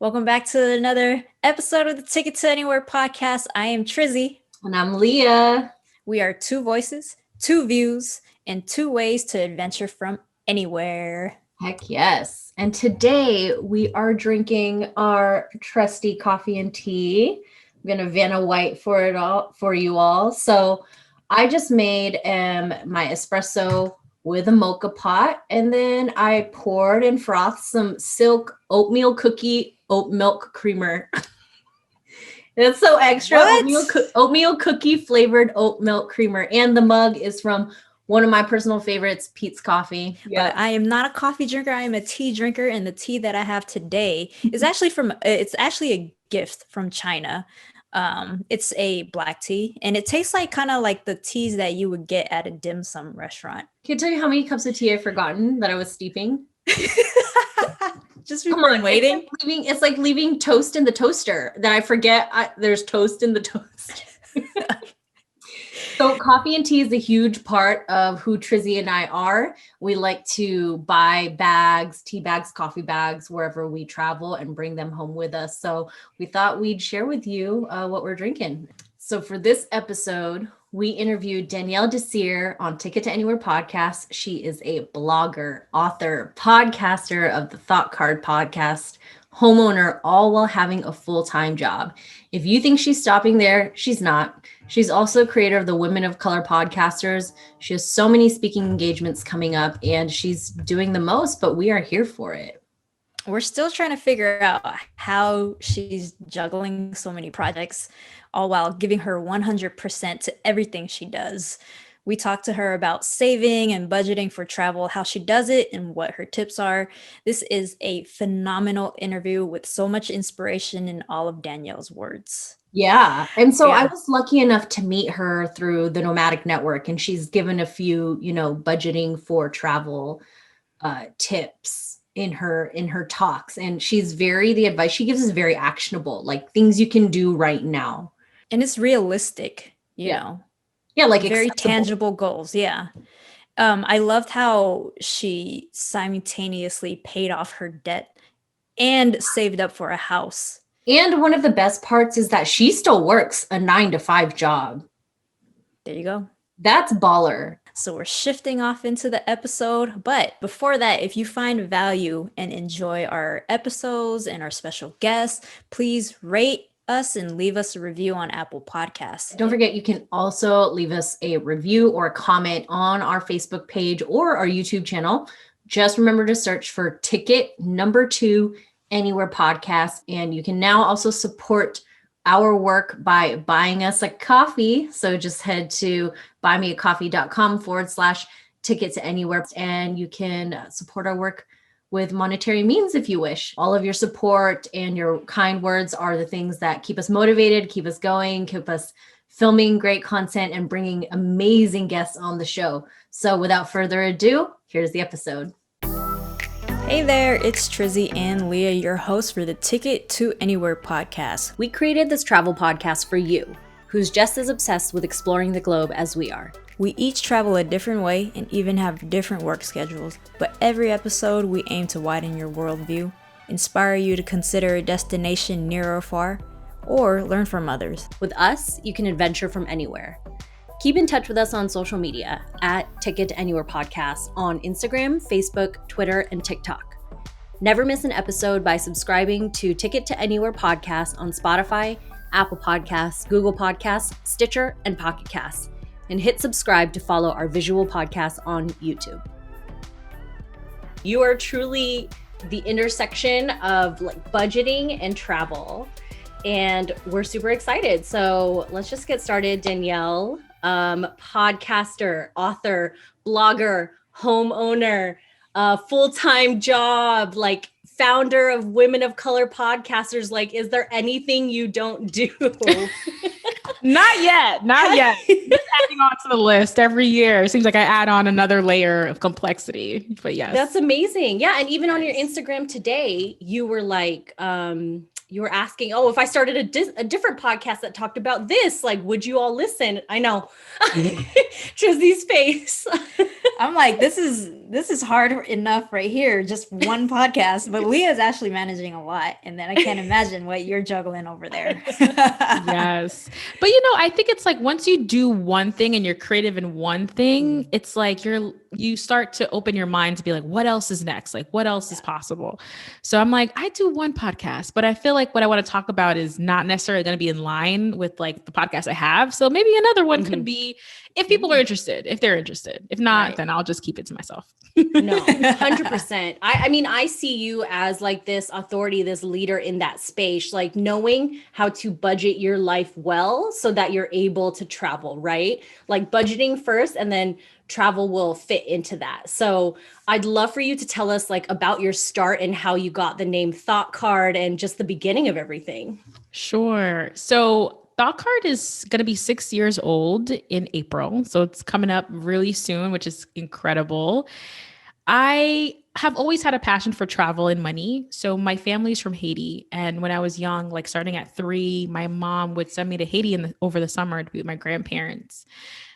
Welcome back to another episode of the Ticket to Anywhere podcast. I am Trizzy. And I'm Leah. We are two voices, two views, and two ways to adventure from anywhere. Heck yes. And today we are drinking our trusty coffee and tea. I'm gonna Vanna White for you all. So I just made my espresso with a mocha pot, and then I poured and frothed some silk oat milk creamer. It's so extra. Oatmeal cookie flavored oat milk creamer. And the mug is from one of my personal favorites, Pete's Coffee. Yeah. But I am not a coffee drinker. I am a tea drinker. And the tea that I have today is actually it's actually a gift from China. It's a black tea, and it tastes like kind of like the teas that you would get at a dim sum restaurant. Can I tell you how many cups of tea I've forgotten that I was steeping? Just before waiting. It's like leaving toast in the toaster. That I forget there's toast in the toast. So coffee and tea is a huge part of who Trizzy and I are. We like to buy bags, tea bags, coffee bags, wherever we travel and bring them home with us. So we thought we'd share with you what we're drinking. So for this episode, we interviewed Danielle Desir on Ticket to Anywhere podcast. She is a blogger, author, podcaster of the Thought Card podcast, homeowner, all while having a full-time job. If you think she's stopping there, she's not. She's also creator of the Women of Color podcasters. She has so many speaking engagements coming up, and she's doing the most, but we are here for it. We're still trying to figure out how she's juggling so many projects, all while giving her 100% to everything she does. We talked to her about saving and budgeting for travel, how she does it, and what her tips are. This is a phenomenal interview with so much inspiration in all of Danielle's words. Yeah. And so I was lucky enough to meet her through the Nomadic Network, and she's given a few, budgeting for travel tips in her talks. And the advice she gives is very actionable, like things you can do right now. And it's realistic, you know. Yeah, like very tangible goals. Yeah. I loved how she simultaneously paid off her debt and saved up for a house. And one of the best parts is that she still works a 9-to-5 job. There you go. That's baller. So we're shifting off into the episode. But before that, if you find value and enjoy our episodes and our special guests, please rate us and leave us a review on Apple Podcasts. Don't forget, you can also leave us a review or a comment on our Facebook page or our YouTube channel. Just remember to search for Ticket Number 2 Anywhere podcast. And you can now also support our work by buying us a coffee. So just head to buymeacoffee.com/ticket to anywhere. And you can support our work with monetary means if you wish. All of your support and your kind words are the things that keep us motivated, keep us going, keep us filming great content and bringing amazing guests on the show. So without further ado, here's the episode. Hey there, it's Trizzy and Leah, your hosts for the Ticket to Anywhere podcast. We created this travel podcast for you, who's just as obsessed with exploring the globe as we are. We each travel a different way and even have different work schedules, but every episode we aim to widen your worldview, inspire you to consider a destination near or far, or learn from others. With us, you can adventure from anywhere. Keep in touch with us on social media at Ticket to Anywhere Podcast on Instagram, Facebook, Twitter, and TikTok. Never miss an episode by subscribing to Ticket to Anywhere Podcast on Spotify, Apple Podcasts, Google Podcasts, Stitcher, and Pocket Casts. And hit subscribe to follow our visual podcast on YouTube. You are truly the intersection of budgeting and travel. And we're super excited. So let's just get started. Danielle, podcaster, author, blogger, homeowner, full-time job, founder of Women of Color podcasters. Is there anything you don't do? Not yet. Just adding on to the list every year. It seems like I add on another layer of complexity, but yes. That's amazing. Yeah. And even on your Instagram today, you were you were asking, if I started a different podcast that talked about this, would you all listen? I know. Trizzy's face. I'm like, this is this is hard enough right here, just one podcast, but Leah's actually managing a lot. And then I can't imagine what you're juggling over there. Yes. But you know, I think it's like once you do one thing and you're creative in one thing, it's like you start to open your mind to be like, what else is next? Like what else is possible? So I'm like, I do one podcast, but I feel like what I want to talk about is not necessarily going to be in line with like the podcast I have. So maybe another one could be if people are interested, if they're interested. If not, then I'll just keep it to myself. No, 100%. I mean, I see you as like this authority, this leader in that space, like knowing how to budget your life well so that you're able to travel, right? Like budgeting first and then travel will fit into that. So I'd love for you to tell us like about your start and how you got the name Thought Card and just the beginning of everything. Sure. So Thought Card is going to be 6 years old in April. So it's coming up really soon, which is incredible. I have always had a passion for travel and money. So my family's from Haiti. And when I was young, like starting at 3, my mom would send me to Haiti over the summer to be with my grandparents.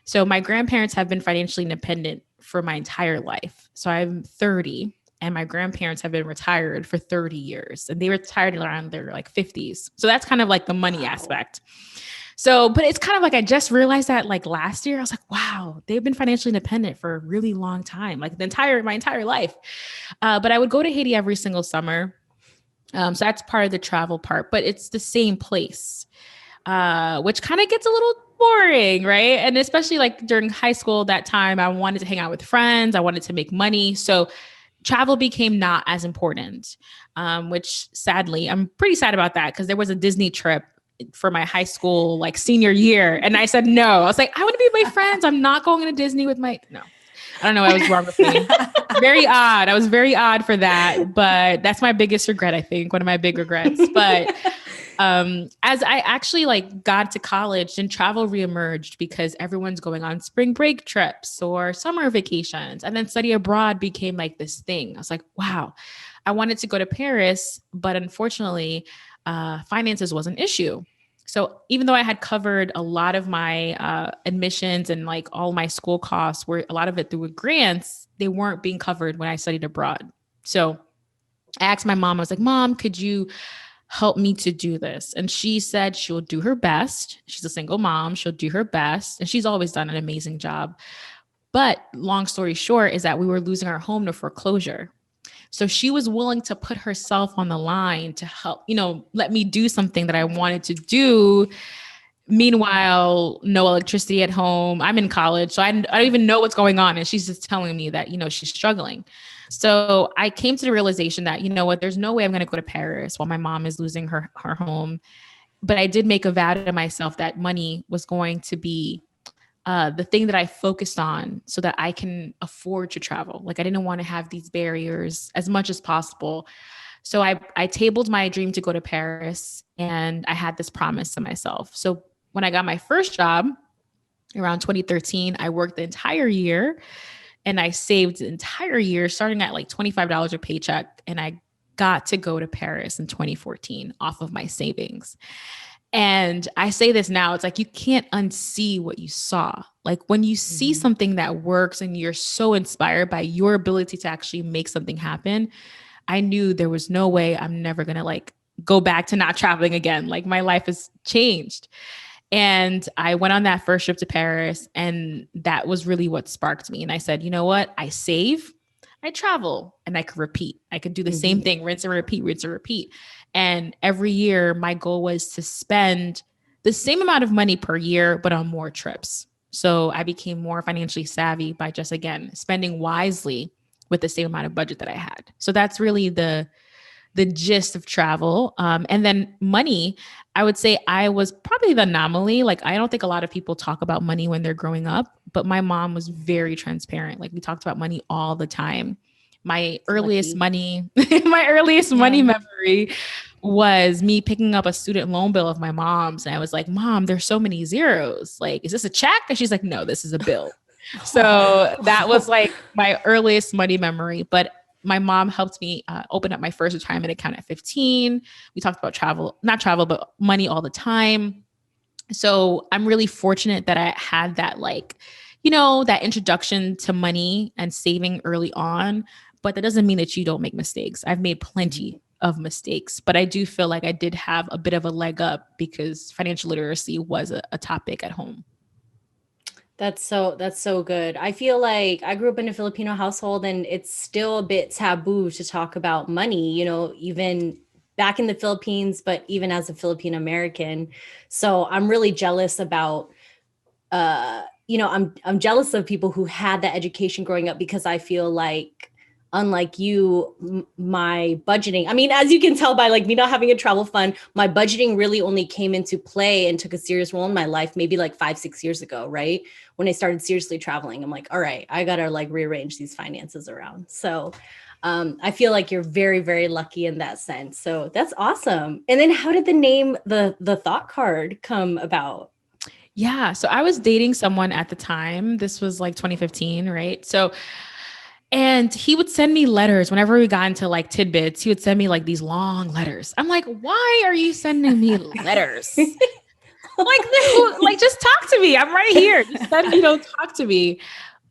So my grandparents have been financially independent for my entire life. So I'm 30 and my grandparents have been retired for 30 years and they retired around their like 50s. So that's kind of like the money aspect. So, but it's kind of like, I just realized that like last year, I was like, wow, they've been financially independent for a really long time, like my entire life. But I would go to Haiti every single summer. So that's part of the travel part, but it's the same place, which kind of gets a little boring, right? And especially like during high school, that time I wanted to hang out with friends. I wanted to make money. So travel became not as important, which sadly, I'm pretty sad about that because there was a Disney trip for my high school, like senior year. And I said, no, I was like, I want to be with my friends. I'm not going to Disney with no, I don't know. I was wrong with me. Very odd. I was very odd for that, but that's my biggest regret. I think one of my big regrets, but as I actually like got to college, and travel reemerged because everyone's going on spring break trips or summer vacations. And then study abroad became like this thing. I was like, wow, I wanted to go to Paris, but unfortunately, finances was an issue. So even though I had covered a lot of my admissions and like all my school costs, were a lot of it through grants, they weren't being covered when I studied abroad. So I asked my mom, I was like, Mom, could you help me to do this? And she said she'll do her best. She's a single mom. She'll do her best. And she's always done an amazing job. But long story short is that we were losing our home to foreclosure. So she was willing to put herself on the line to help, let me do something that I wanted to do. Meanwhile, no electricity at home. I'm in college, so I don't even know what's going on. And she's just telling me that, she's struggling. So I came to the realization that, there's no way I'm going to go to Paris while my mom is losing her home. But I did make a vow to myself that money was going to be the thing that I focused on so that I can afford to travel. Like I didn't want to have these barriers as much as possible. So I tabled my dream to go to Paris, and I had this promise to myself. So when I got my first job around 2013, I worked the entire year and I saved the entire year, starting at like $25 a paycheck. And I got to go to Paris in 2014 off of my savings. And I say this now, it's like, you can't unsee what you saw. Like when you see something that works and you're so inspired by your ability to actually make something happen, I knew there was no way I'm never going to like go back to not traveling again. Like my life has changed. And I went on that first trip to Paris, and that was really what sparked me. And I said, you know what? I save, I travel, and I could repeat. I could do the same thing, rinse and repeat, rinse and repeat. And every year my goal was to spend the same amount of money per year, but on more trips. So I became more financially savvy by just, again, spending wisely with the same amount of budget that I had. So that's really the gist of travel. And then money, I would say I was probably the anomaly. Like, I don't think a lot of people talk about money when they're growing up, but my mom was very transparent. Like we talked about money all the time. My earliest money memory was me picking up a student loan bill of my mom's. And I was like, Mom, there's so many zeros. Like, is this a check? And she's like, no, this is a bill. So that was like my earliest money memory. But my mom helped me open up my first retirement account at 15. We talked about not travel, but money all the time. So I'm really fortunate that I had that like that introduction to money and saving early on. But that doesn't mean that you don't make mistakes. I've made plenty of mistakes, but I do feel like I did have a bit of a leg up because financial literacy was a topic at home. That's so good. I feel like I grew up in a Filipino household and it's still a bit taboo to talk about money, even back in the Philippines, but even as a Filipino American. So I'm really jealous about I'm jealous of people who had that education growing up because I feel like unlike you, my budgeting, I mean, as you can tell by like me not having a travel fund, my budgeting really only came into play and took a serious role in my life maybe like 5-6 years ago, right? When I started seriously traveling, I'm like, all right, I gotta like rearrange these finances around. So I feel like you're very, very lucky in that sense. So that's awesome. And then how did the name, the thought card come about? Yeah. So I was dating someone at the time. This was like 2015, right? So, and he would send me letters whenever we got into like tidbits. He would send me like these long letters. I'm like, why are you sending me letters? Like, just talk to me. I'm right here. Just send, talk to me.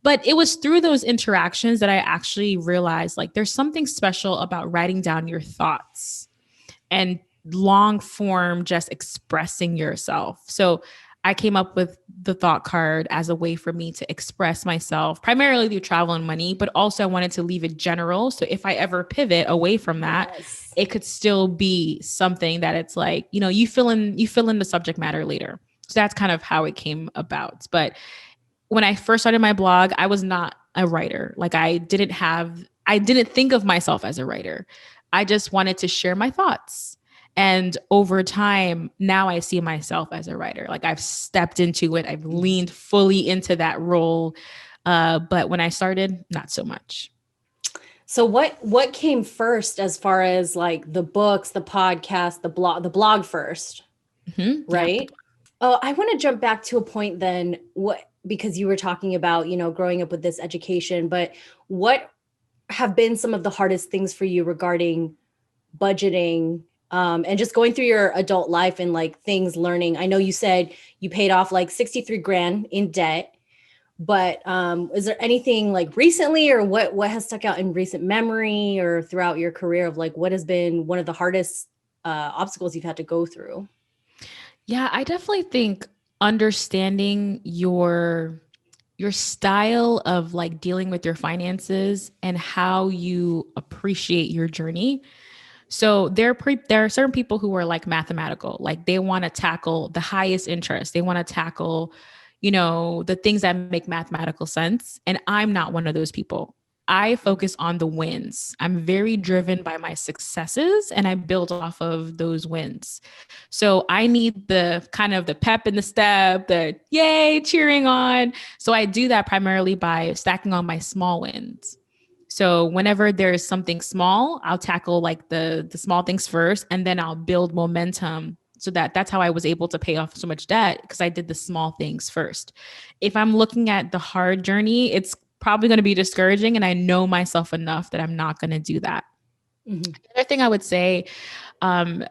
But it was through those interactions that I actually realized like there's something special about writing down your thoughts and long form just expressing yourself. So I came up with the thought card as a way for me to express myself, primarily through travel and money, but also I wanted to leave it general. So if I ever pivot away from that, Yes. it could still be something that it's like, you fill in the subject matter later. So that's kind of how it came about. But when I first started my blog, I was not a writer. Like I didn't think of myself as a writer. I just wanted to share my thoughts. And over time, now I see myself as a writer. Like I've stepped into it. I've leaned fully into that role. But when I started, not so much. So what came first as far as like the books, the podcast, the blog first, Yeah. right? Oh, I want to jump back to a point then what because you were talking about, growing up with this education, but what have been some of the hardest things for you regarding budgeting and just going through your adult life and like things learning? I know you said you paid off like 63 grand in debt, but is there anything like recently or what has stuck out in recent memory or throughout your career of like what has been one of the hardest obstacles you've had to go through? Yeah, I definitely think understanding your style of like dealing with your finances and how you appreciate your journey. So there are certain people who are like mathematical, like they want to tackle the highest interest. They want to tackle, the things that make mathematical sense. And I'm not one of those people. I focus on the wins. I'm very driven by my successes and I build off of those wins. So I need the kind of the pep in the step, the yay cheering on. So I do that primarily by stacking on my small wins. So whenever there's something small, I'll tackle like the small things first and then I'll build momentum so that's how I was able to pay off so much debt because I did the small things first. If I'm looking at the hard journey, it's probably going to be discouraging and I know myself enough that I'm not going to do that. Mhm. The other thing I would say, um,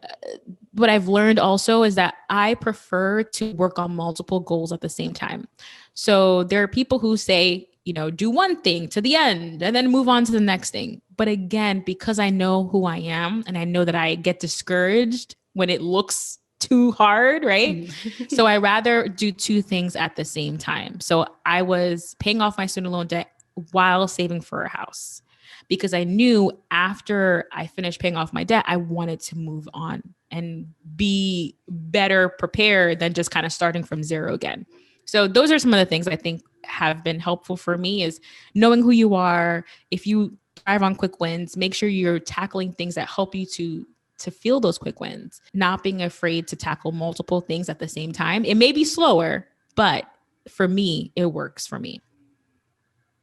what I've learned also is that I prefer to work on multiple goals at the same time. So there are people who say, do one thing to the end and then move on to the next thing. But again, because I know who I am and I know that I get discouraged when it looks too hard, right? So I rather do two things at the same time. So I was paying off my student loan debt while saving for a house because I knew after I finished paying off my debt, I wanted to move on and be better prepared than just kind of starting from zero again. So those are some of the things I think have been helpful for me is knowing who you are. If you thrive on quick wins, make sure you're tackling things that help you to feel those quick wins, not being afraid to tackle multiple things at the same time. It may be slower, but for me, it works for me.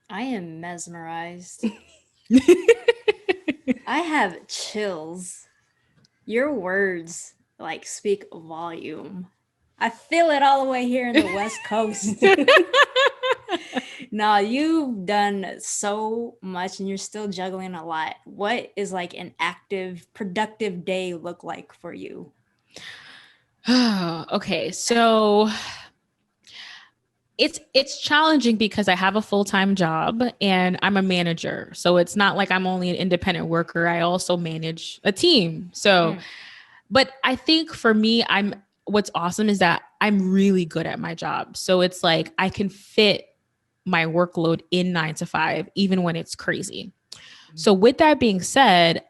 I am mesmerized. I have chills. Your words like speak volume. I feel it all the way here in the West Coast. No, you've done so much and you're still juggling a lot. What is like an active, productive day look like for you? Okay, so It's challenging because I have a full-time job and I'm a manager. So it's not like I'm only an independent worker. I also manage a team. So, but I think for me, what's awesome is that I'm really good at my job. So it's like I can fit my workload in 9 to 5, even when it's crazy. So with that being said,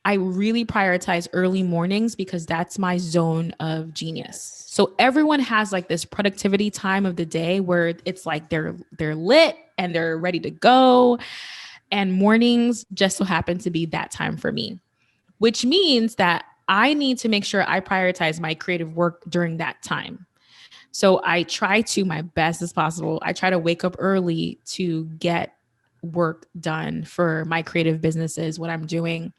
I really prioritize early mornings because that's my zone of genius. Yes. So everyone has like this productivity time of the day where it's like they're lit and they're ready to go, and mornings just so happen to be that time for me, which means that I need to make sure I prioritize my creative work during that time. So I try to, my best as possible, I try to wake up early to get work done for my creative businesses, what I'm doing.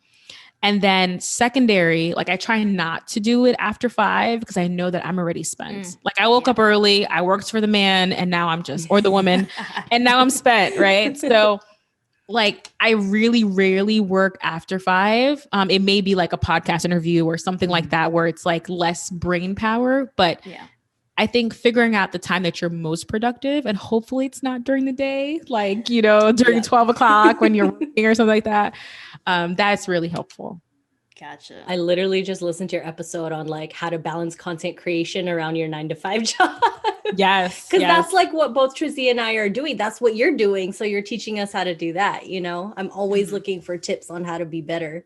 And then secondary, like I try not to do it after 5 because I know that I'm already spent. Like I woke up early, I worked for the man, and now I'm just, or the woman, and now I'm spent, right? So like I really rarely work after 5. It may be like a podcast interview or something like that where it's like less brain power, but Yeah. I think figuring out the time that you're most productive, and hopefully it's not during the day, like, you know, during 12 o'clock when you're working or something like that. That's really helpful. Gotcha. I literally just listened to your episode on like how to balance content creation around your 9 to 5 job. Yes. Because yes. that's like what both Trizzy and I are doing. That's what you're doing. So you're teaching us how to do that. You know, I'm always looking for tips on how to be better.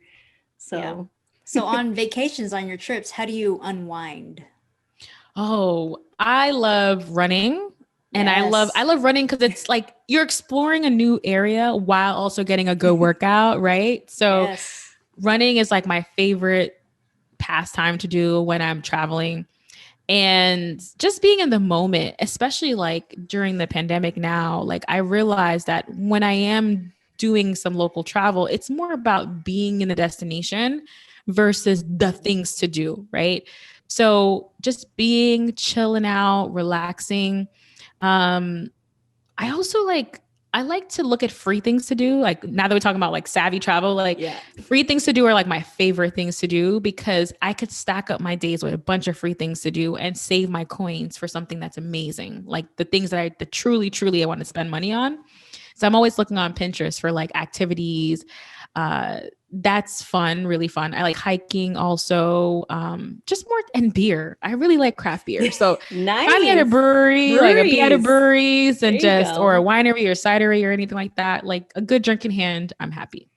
So, Yeah. So on vacations, on your trips, how do you unwind? Oh, I love running. And Yes. I love running because it's like you're exploring a new area while also getting a good workout, right? So Yes. running is like my favorite pastime to do when I'm traveling. And just being in the moment, especially like during the pandemic now, like I realized that when I am doing some local travel, it's more about being in the destination versus the things to do, right? So just being, chilling out, relaxing. Um, I also I like to look at free things to do. Like now that we're talking about like savvy travel, like free things to do are like my favorite things to do because I could stack up my days with a bunch of free things to do and save my coins for something that's amazing. Like the things that truly I want to spend money on. So I'm always looking on Pinterest for like activities. That's fun, really fun. I like hiking also. Just more, and beer. I really like craft beer. So find me at a nice. brewery, like a be at a Breweries. breweries and There you just, or a go. winery or cidery or anything like that. Like a good drink in hand, I'm happy.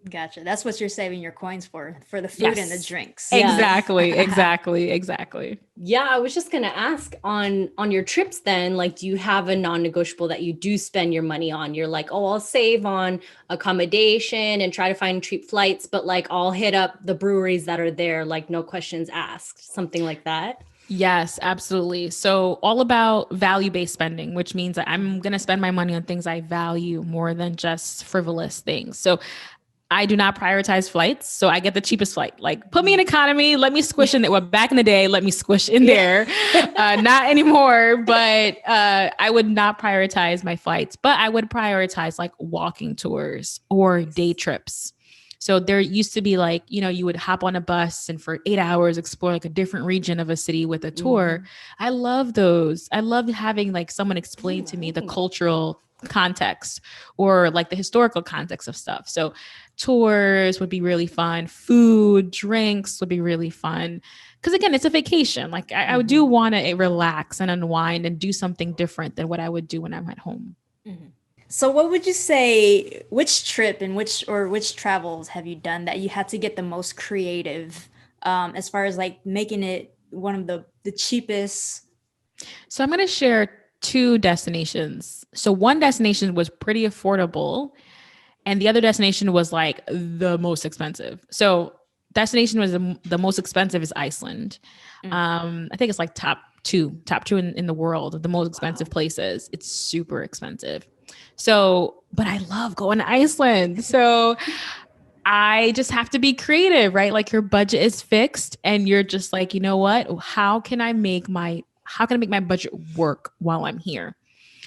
Gotcha. That's what you're saving your coins for the food and the drinks. Yes. Exactly. Yeah, I was just gonna ask on your trips then, like, do you have a non-negotiable that you do spend your money on? You're like, oh, I'll save on accommodation and try to find cheap flights, but like I'll hit up the breweries that are there, like no questions asked, something like that. Yes, absolutely. So all about value-based spending, which means that I'm going to spend my money on things I value more than just frivolous things. So I do not prioritize flights. So I get the cheapest flight. Like put me in economy, let me squish in there. Well, back in the day, let me squish in there. Not anymore, but I would not prioritize my flights, but I would prioritize like walking tours or day trips. So there used to be like, you know, you would hop on a bus and for 8 hours explore like a different region of a city with a tour. I love those. I love having like someone explain to me the cultural context or like the historical context of stuff. So tours would be really fun. Food, drinks would be really fun. Because again, it's a vacation. Like I do want to relax and unwind and do something different than what I would do when I'm at home. So what would you say, which trip and which travels have you done that you had to get the most creative as far as like making it one of the cheapest? So I'm going to share 2 destinations. So one destination was pretty affordable and the other destination was like the most expensive. So destination was the most expensive is Iceland. I think it's like top two in the world of the most expensive places. It's super expensive. So, but I love going to Iceland. So I just have to be creative, right? Like your budget is fixed and you're just like, you know what? How can I make my budget work while I'm here?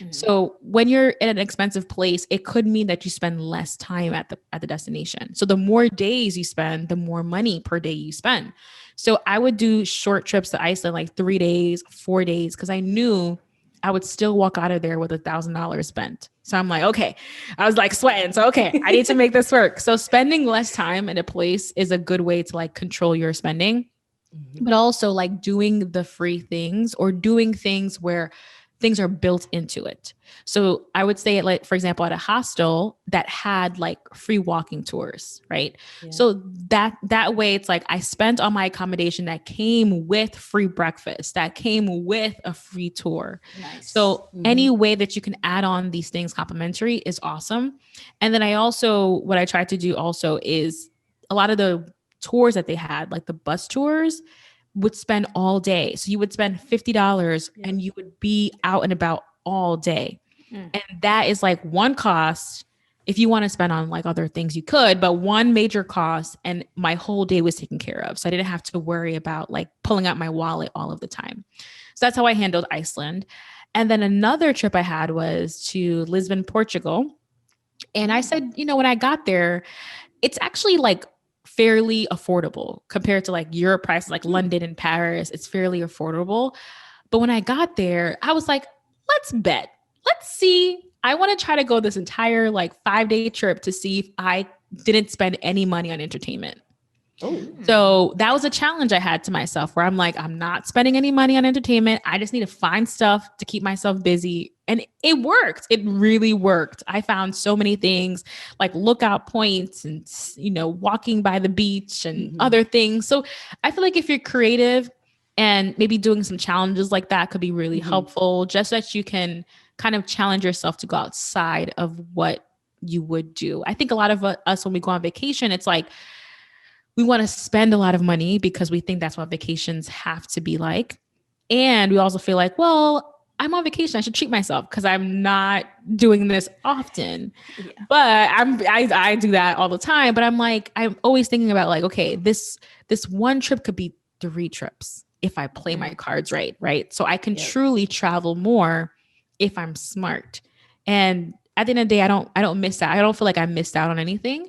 So when you're in an expensive place, it could mean that you spend less time at the destination. So the more days you spend, the more money per day you spend. So I would do short trips to Iceland, like 3 days, 4 days, because I knew I would still walk out of there with $1,000 spent. So I'm like, okay, I was like sweating. So, okay, I need to make this work. So spending less time in a place is a good way to like control your spending, but also like doing the free things or doing things where things are built into it. So I would say, like, for example, at a hostel that had like free walking tours, right? Yeah. So that way it's like I spent on my accommodation that came with free breakfast, that came with a free tour. Nice. So any way that you can add on these things complimentary is awesome. And then what I tried to do also is a lot of the tours that they had, like the bus tours, would spend all day. So you would spend $50 and you would be out and about all day. And that is like one cost. If you want to spend on like other things, you could, but one major cost, and my whole day was taken care of. So I didn't have to worry about like pulling out my wallet all of the time. So that's how I handled Iceland. And then another trip I had was to Lisbon, Portugal. And I said, when I got there, it's actually like fairly affordable compared to like Europe prices, like London and Paris. It's fairly affordable. But when I got there, I was like, let's bet. Let's see. I want to try to go this entire like 5-day trip to see if I didn't spend any money on entertainment. So that was a challenge I had to myself where I'm like, I'm not spending any money on entertainment. I just need to find stuff to keep myself busy. And it worked. It really worked. I found so many things like lookout points and, walking by the beach and other things. So I feel like if you're creative and maybe doing some challenges like that could be really helpful, just so that you can kind of challenge yourself to go outside of what you would do. I think a lot of us, when we go on vacation, it's like, we want to spend a lot of money because we think that's what vacations have to be like. And we also feel like, well, I'm on vacation. I should treat myself because I'm not doing this often. Yeah. But I do that all the time. But I'm like, I'm always thinking about like, okay, this one trip could be 3 trips if I play my cards right, right? So I can truly travel more if I'm smart. And at the end of the day, I don't miss out. I don't feel like I missed out on anything.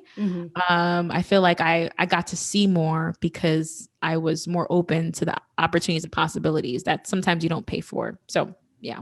I feel like I got to see more because I was more open to the opportunities and possibilities that sometimes you don't pay for. So yeah.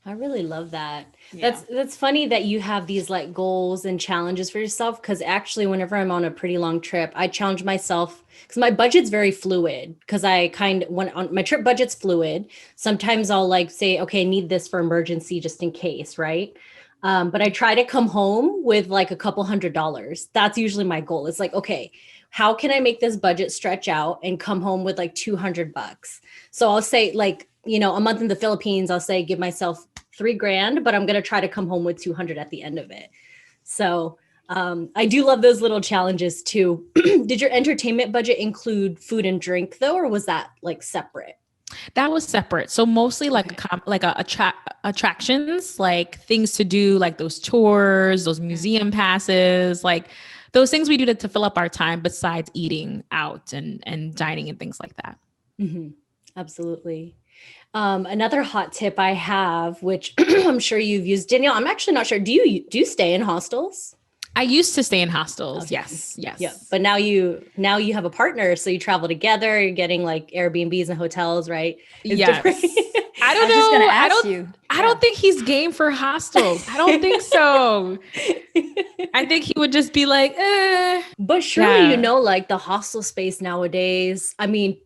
I really love that. Yeah. That's funny that you have these like goals and challenges for yourself. Cause actually whenever I'm on a pretty long trip, I challenge myself because my budget's very fluid. Cause when on my trip budget's fluid, sometimes I'll like say, okay, I need this for emergency just in case. Right. But I try to come home with like a couple $100s. That's usually my goal. It's like, okay, how can I make this budget stretch out and come home with like $200? So I'll say like, a month in the Philippines, I'll say, give myself $3,000, but I'm going to try to come home with 200 at the end of it. So I do love those little challenges too. Did your entertainment budget include food and drink though, or was that like separate? That was separate. So mostly like attractions, like things to do, like those tours, those museum passes, like those things we do to fill up our time besides eating out and dining and things like that. Absolutely. Another hot tip I have, which I'm sure you've used, Danielle, I'm actually not sure. Do you stay in hostels? I used to stay in hostels. Okay. Yes. Yeah. But now you have a partner. So you travel together, you're getting like Airbnbs and hotels, right? Yes. I don't know. I don't think he's game for hostels. I don't think so. I think he would just be like, But surely, like the hostel space nowadays, I mean,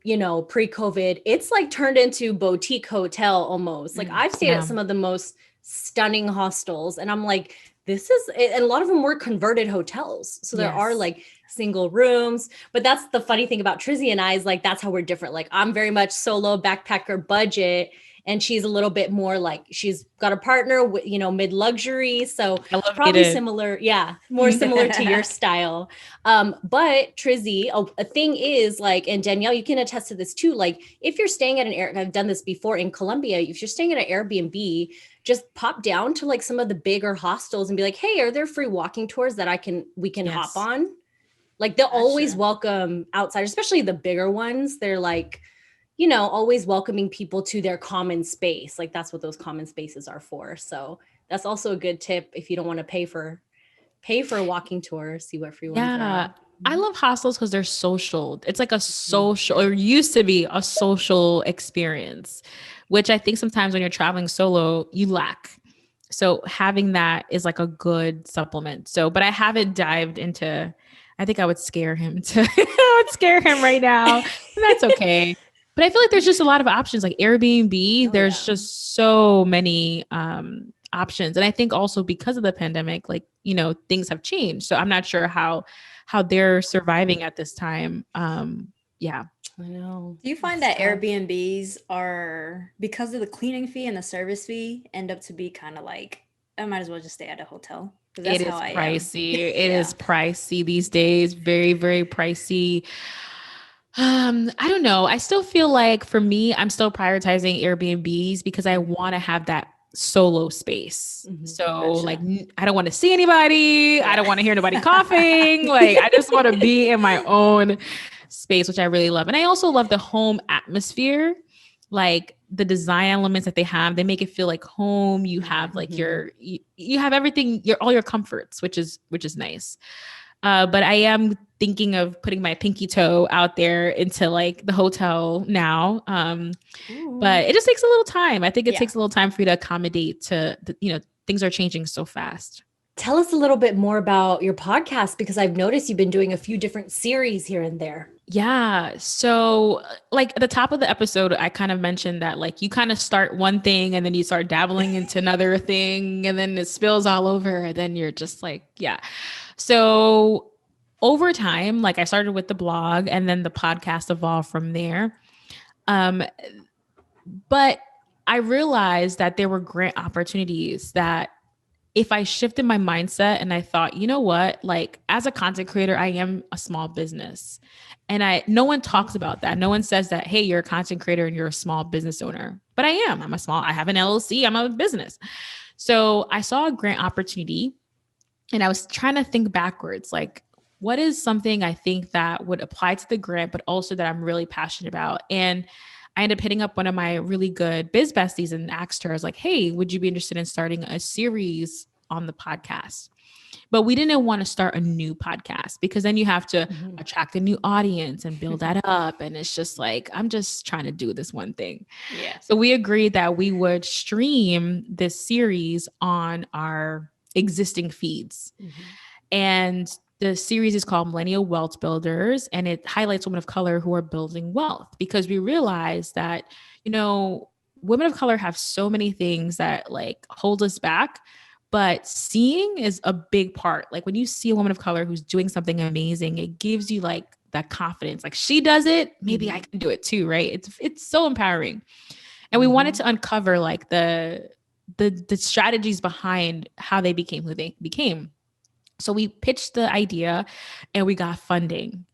pre-COVID, it's like turned into boutique hotel almost. Like I've stayed at some of the most stunning hostels and I'm like, and a lot of them were converted hotels. So there are like single rooms, but that's the funny thing about Trizzy and I is like, that's how we're different. Like I'm very much solo backpacker budget. And she's a little bit more like she's got a partner with, mid-luxury. So probably similar. Yeah. More similar to your style. But Trizzy, a thing is like, and Danielle, you can attest to this too. Like if you're staying at I've done this before in Colombia, if you're staying at an Airbnb, just pop down to like some of the bigger hostels and be like, hey, are there free walking tours that we can hop on? Like they'll always welcome outsiders, especially the bigger ones. They're like, always welcoming people to their common space. Like that's what those common spaces are for. So that's also a good tip if you don't want to pay for a walking tour, see what free ones are. I love hostels because they're social. It's like a social, or used to be a social experience which I think sometimes when you're traveling solo, you lack. So having that is like a good supplement. So, but I haven't dived into, I think I would scare him to, I would scare him right now. And that's okay. But I feel like there's just a lot of options like Airbnb. Oh There's yeah. just so many options. And I think also because of the pandemic, like, things have changed. So I'm not sure how they're surviving at this time. Yeah. I know. Do you find It's that tough. Airbnbs are, because of the cleaning fee and the service fee, end up to be kind of like, I might as well just stay at a hotel? Because It that's how is I am. pricey. It Yeah. is pricey these days. Very, very pricey. I don't know. I still feel like for me, I'm still prioritizing Airbnbs because I want to have that solo space. So like Gotcha. I don't want to see anybody. I Yeah. don't want to hear nobody coughing. Like I just want to be in my own space, which I really love. And I also love the home atmosphere. Like the design elements that they have, they make it feel like home. You have like you have everything, all your comforts, which is nice. But I am thinking of putting my pinky toe out there into like the hotel now. Ooh. But it just takes a little time. I think it Yeah. takes a little time for you to accommodate to, things are changing so fast. Tell us a little bit more about your podcast because I've noticed you've been doing a few different series here and there. Yeah. So, like at the top of the episode, I kind of mentioned that like you kind of start one thing and then you start dabbling into another thing and then it spills all over. And then you're just like, yeah. So, over time, like I started with the blog and then the podcast evolved from there. Um, but I realized that there were grant opportunities that if I shifted my mindset and I thought, you know what, like as a content creator, I am a small business. And no one talks about that. No one says that, hey, you're a content creator and you're a small business owner. But I am. I have an LLC. I'm a business. So I saw a grant opportunity and I was trying to think backwards, like, what is something I think that would apply to the grant, but also that I'm really passionate about? And I ended up hitting up one of my really good biz besties and asked her, I was like, hey, would you be interested in starting a series on the podcast? But we didn't want to start a new podcast because then you have to attract a new audience and build that up. And it's just like, I'm just trying to do this one thing. Yeah. So we agreed that we would stream this series on our existing feeds. And the series is called Millennial Wealth Builders, and it highlights women of color who are building wealth because we realize that, women of color have so many things that like hold us back, but seeing is a big part. Like when you see a woman of color who's doing something amazing, it gives you like that confidence. Like she does it, maybe I can do it too, right? It's so empowering. And we wanted to uncover like the strategies behind how they became who they became. So we pitched the idea and we got funding.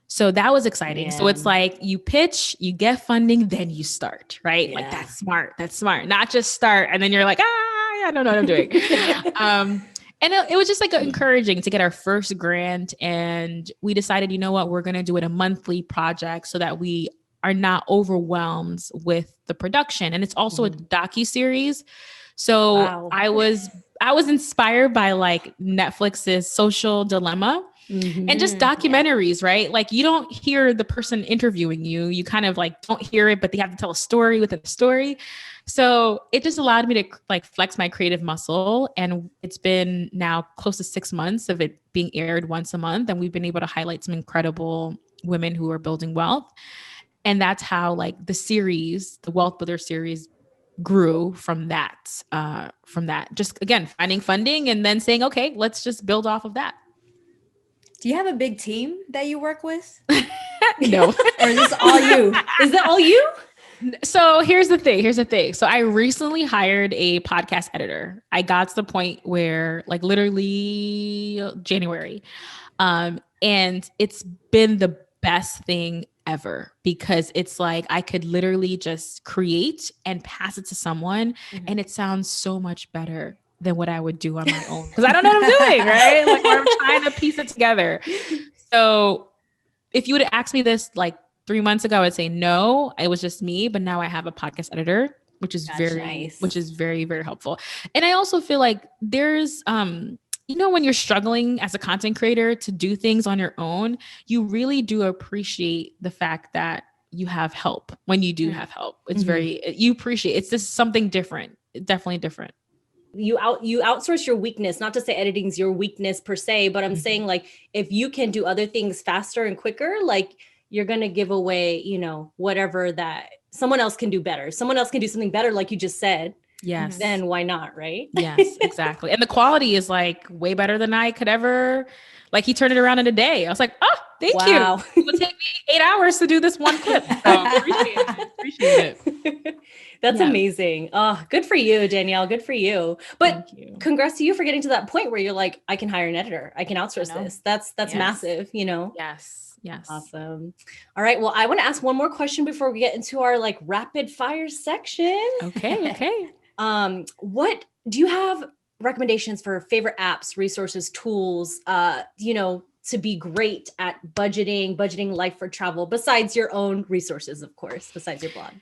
So that was exciting. Yeah. So it's like you pitch, you get funding, then you start, right? Yeah. Like that's smart. That's smart. Not just start and then you're like, I don't know what I'm doing. And it was just like encouraging to get our first grant. And we decided, you know what, we're going to do it a monthly project so that we are not overwhelmed with the production. And it's also a docuseries. So Wow. I was inspired by like Netflix's Social Dilemma and just documentaries, right? Like you don't hear the person interviewing you. You kind of like don't hear it, but they have to tell a story within a story. So it just allowed me to like flex my creative muscle. And it's been now close to 6 months of it being aired once a month. And we've been able to highlight some incredible women who are building wealth. And that's how like the series, the Wealth Builder series, grew from that. Just again, finding funding and then saying, okay, let's just build off of that. Do you have a big team that you work with? No. Or is this all you? Is that all you? So here's the thing. So I recently hired a podcast editor. I got to the point where like literally January. And it's been the best thing ever because it's like I could literally just create and pass it to someone and it sounds so much better than what I would do on my own because I don't know what I'm doing, right? Like I'm trying to piece it together. So if you would have asked me this like 3 months ago, I would say no, it was just me. But now I have a podcast editor, which is very, very helpful. And I also feel like there's when you're struggling as a content creator to do things on your own, you really do appreciate the fact that you have help. When you do have help, it's very, you appreciate, it's just something different. Definitely different. You outsource your weakness, not to say editing's your weakness per se, but I'm saying like, if you can do other things faster and quicker, like you're going to give away, you know, whatever that someone else can do better. Someone else can do something better, like you just said. Yes. Then why not? Right. Yes, exactly. And the quality is like way better than I could ever, like he turned it around in a day. I was like, oh, thank you. It would take me 8 hours to do this one clip. So appreciate it. That's amazing. Oh, good for you, Danielle. Good for you. But congrats to you for getting to that point where you're like, I can hire an editor. I can outsource this. That's massive, you know? Yes. Yes. Awesome. All right. Well, I want to ask one more question before we get into our like rapid fire section. Okay. What do you have recommendations for favorite apps, resources, tools, you know, to be great at budgeting life for travel besides your own resources, of course, besides your blog?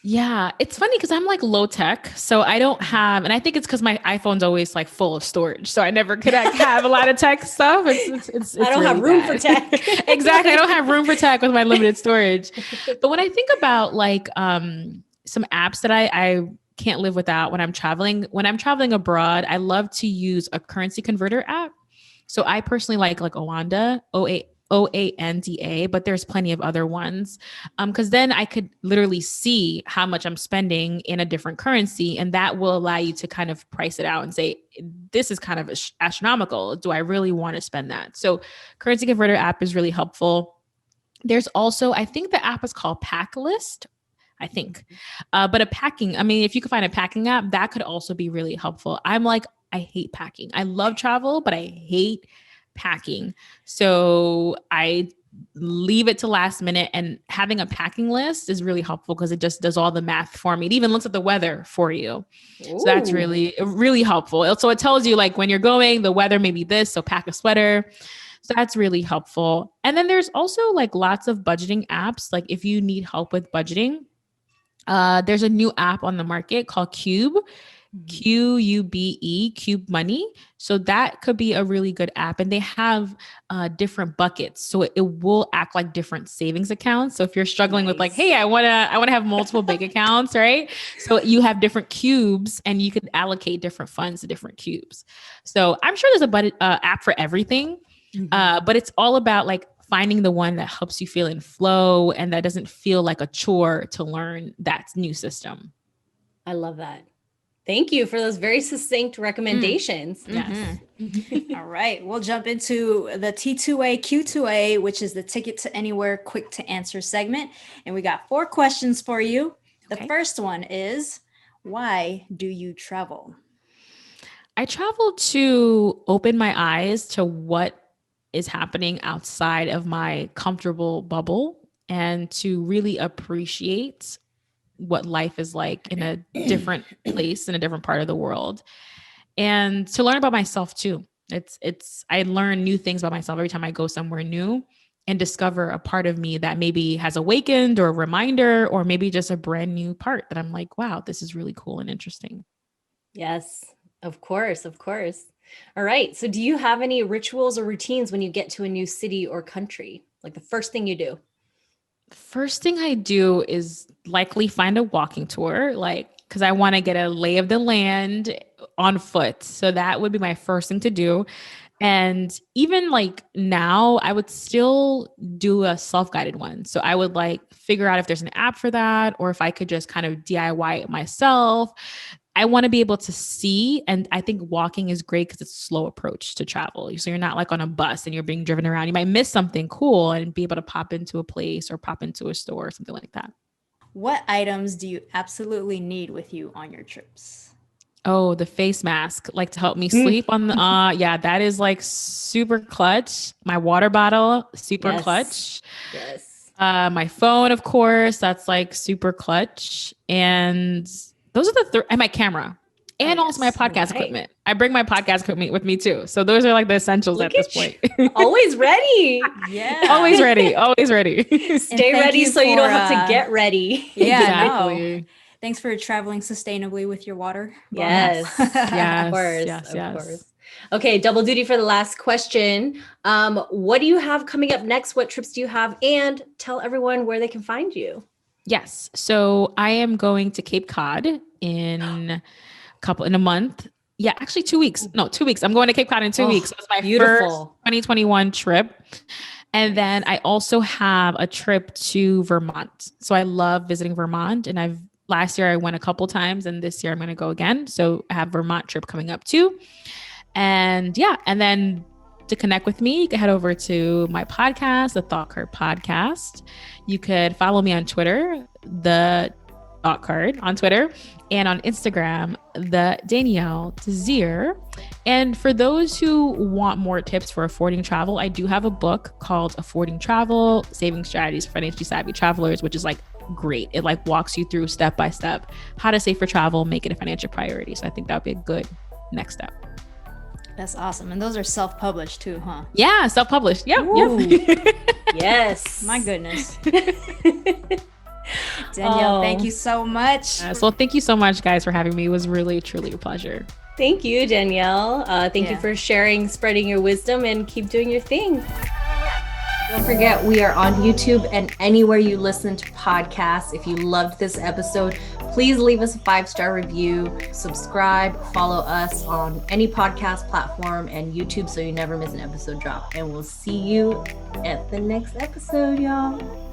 Yeah, it's funny because I'm like low tech, so I don't have, and I think it's because my iPhone's always like full of storage, so I never could have a lot of tech stuff. It's I don't really have room bad. for tech. Exactly, I don't have room for tech with my limited storage. But when I think about like some apps that I can't live without when I'm traveling abroad, I love to use a currency converter app. So I personally like Oanda, OANDA, but there's plenty of other ones. Because then I could literally see how much I'm spending in a different currency, and that will allow you to kind of price it out and say, this is kind of astronomical. Do I really want to spend that? So currency converter app is really helpful. There's also, I think the app is called Packlist, I think. But if you could find a packing app, that could also be really helpful. I hate packing. I love travel, but I hate packing. So I leave it to last minute, and having a packing list is really helpful because it just does all the math for me. It even looks at the weather for you. Ooh. So that's really, really helpful. So it tells you like when you're going, the weather may be this, so pack a sweater. So that's really helpful. And then there's also like lots of budgeting apps. Like if you need help with budgeting, there's a new app on the market called Cube. QUBE, Cube Money. So that could be a really good app. And they have different buckets. So it will act like different savings accounts. So if you're struggling with like, hey, I want to have multiple bank accounts, right? So you have different cubes and you could allocate different funds to different cubes. So I'm sure there's a app for everything, but it's all about like finding the one that helps you feel in flow and that doesn't feel like a chore to learn that new system. I love that. Thank you for those very succinct recommendations. Yes. All right. We'll jump into the T2A Q2A, which is the Ticket to Anywhere Quick to Answer segment. And we got 4 questions for you. The first one is, why do you travel? I travel to open my eyes to what is happening outside of my comfortable bubble and to really appreciate what life is like in a different place, in a different part of the world, and to learn about myself too. I learn new things about myself every time I go somewhere new and discover a part of me that maybe has awakened or a reminder, or maybe just a brand new part that I'm like, wow, this is really cool and interesting. Yes, of course. Of course. All right. So do you have any rituals or routines when you get to a new city or country? Like the first thing you do? First thing I do is likely find a walking tour, because I want to get a lay of the land on foot. So that would be my first thing to do. And even like now, I would still do a self-guided one. So I would figure out if there's an app for that, or if I could just kind of DIY it myself. I want to be able to see. And I think walking is great because it's a slow approach to travel. So you're not like on a bus and you're being driven around. You might miss something cool and be able to pop into a place or pop into a store or something like that. What items do you absolutely need with you on your trips? Oh, the face mask, to help me sleep on the, yeah, that is super clutch. My water bottle, super clutch. Yes. My phone, of course, that's super clutch. And those are the and my camera and also my podcast equipment. I bring my podcast equipment with me too. So those are the essentials at this point. Always ready. Yeah. Always ready. Always ready. Stay ready so you don't have to get ready. Yeah. Exactly. No. Thanks for traveling sustainably with your water. Yes. Yes. Of course. Yes. Of course. Okay, double duty for the last question. What do you have coming up next? What trips do you have? And tell everyone where they can find you. Yes. So I am going to Cape Cod in a month. Yeah, actually 2 weeks. No, 2 weeks. I'm going to Cape Cod in 2 weeks. So it's my first 2021 trip. And then I also have a trip to Vermont. So I love visiting Vermont. And last year I went a couple times and this year I'm going to go again. So I have Vermont trip coming up too. And yeah, and then to connect with me, you can head over to my podcast, the Thought Card Podcast. You could follow me on Twitter, the Thought Card on Twitter, and on Instagram, the Danielle Desir. And for those who want more tips for affording travel, I do have a book called Affording Travel, Saving Strategies for Financially Savvy Travelers, which is like great. It like walks you through step by step how to save for travel, make it a financial priority. So I think that would be a good next step. That's awesome. And those are self-published too, huh? Yeah, self-published. Yep. Yes. My goodness. Danielle, thank you so much. Well, thank you so much, guys, for having me. It was really, truly a pleasure. Thank you, Danielle. Thank you for sharing, spreading your wisdom, and keep doing your thing. Don't forget, we are on YouTube and anywhere you listen to podcasts. If you loved this episode, please leave us a 5-star review, subscribe, follow us on any podcast platform and YouTube so you never miss an episode drop. And we'll see you at the next episode, y'all.